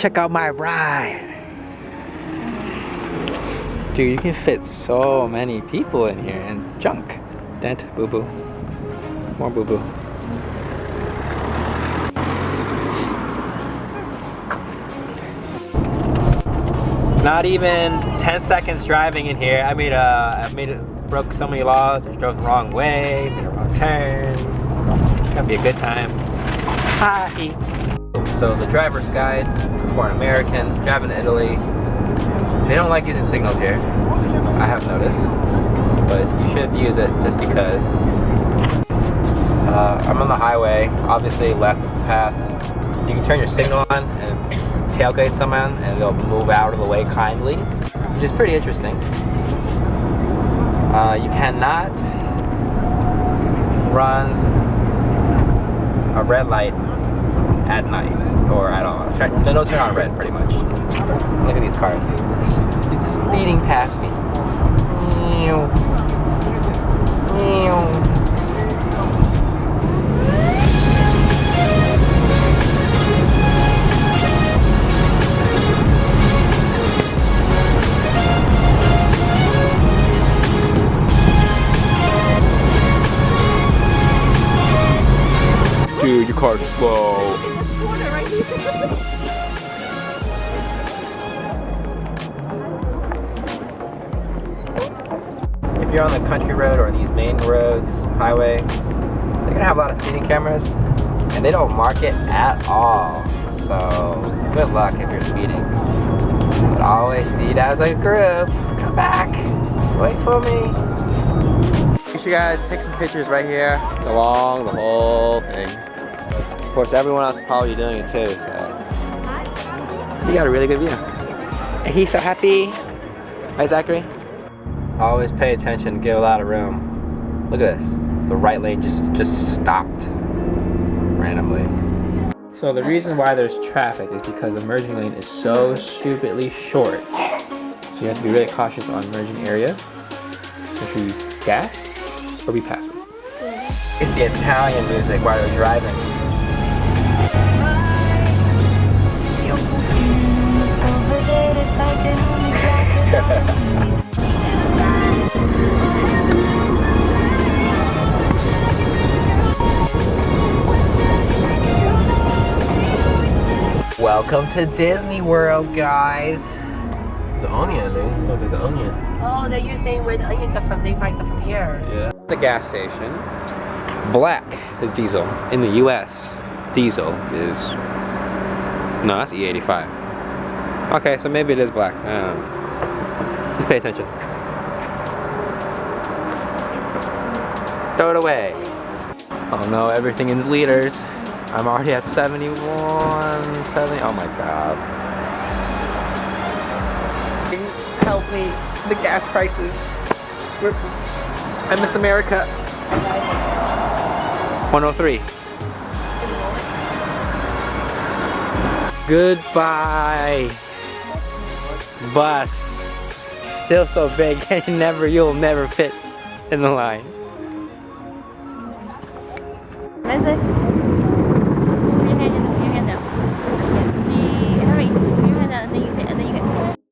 check out my ride. Dude, you can fit so many people in here and junk. Dent, boo-boo. More boo-boo. Not even 10 seconds driving in here. I broke so many laws. I drove the wrong way, made a wrong turn. Gonna be a good time. Hi. So the driver's guide for an American driving to Italy. They don't like using signals here, I have noticed, but you should use it just because. I'm on the highway, obviously left is the pass. You can turn your signal on and tailgate someone and they'll move out of the way kindly, which is pretty interesting. You cannot run a red light at night or at all. Don't turn on red, pretty much. Look at these cars. Speeding past me. Dude, your car's slow. If you're on the country road or these main roads, highway, they're gonna have a lot of speeding cameras and they don't mark it at all. So good luck if you're speeding. But always speed as a group. Come back. Wait for me. Make sure you guys take some pictures right here along the whole thing. Of course, everyone else is probably doing it too, so you got a really good view. And he's so happy. Hi, Zachary. Always pay attention, give a lot of room. Look at this. The right lane just stopped randomly. So the reason why there's traffic is because the merging lane is so stupidly short. So you have to be really cautious on merging areas. Make sure you gas or be passive. It's the Italian music while they're driving. Welcome to Disney World, guys. There's an onion, dude. Look, there's an onion. Oh, that you're saying where the onion come from? They probably come from here. Yeah. The gas station. Black is diesel. In the US, diesel is... No, that's E85. Okay, so maybe it is black. I don't know. Just pay attention. Throw it away. Oh no, everything is liters. I'm already at 71, 70. Oh my god. Help me. The gas prices. I miss America. 103. Goodbye. Bus. Still so big and you'll never fit in the line. Is it?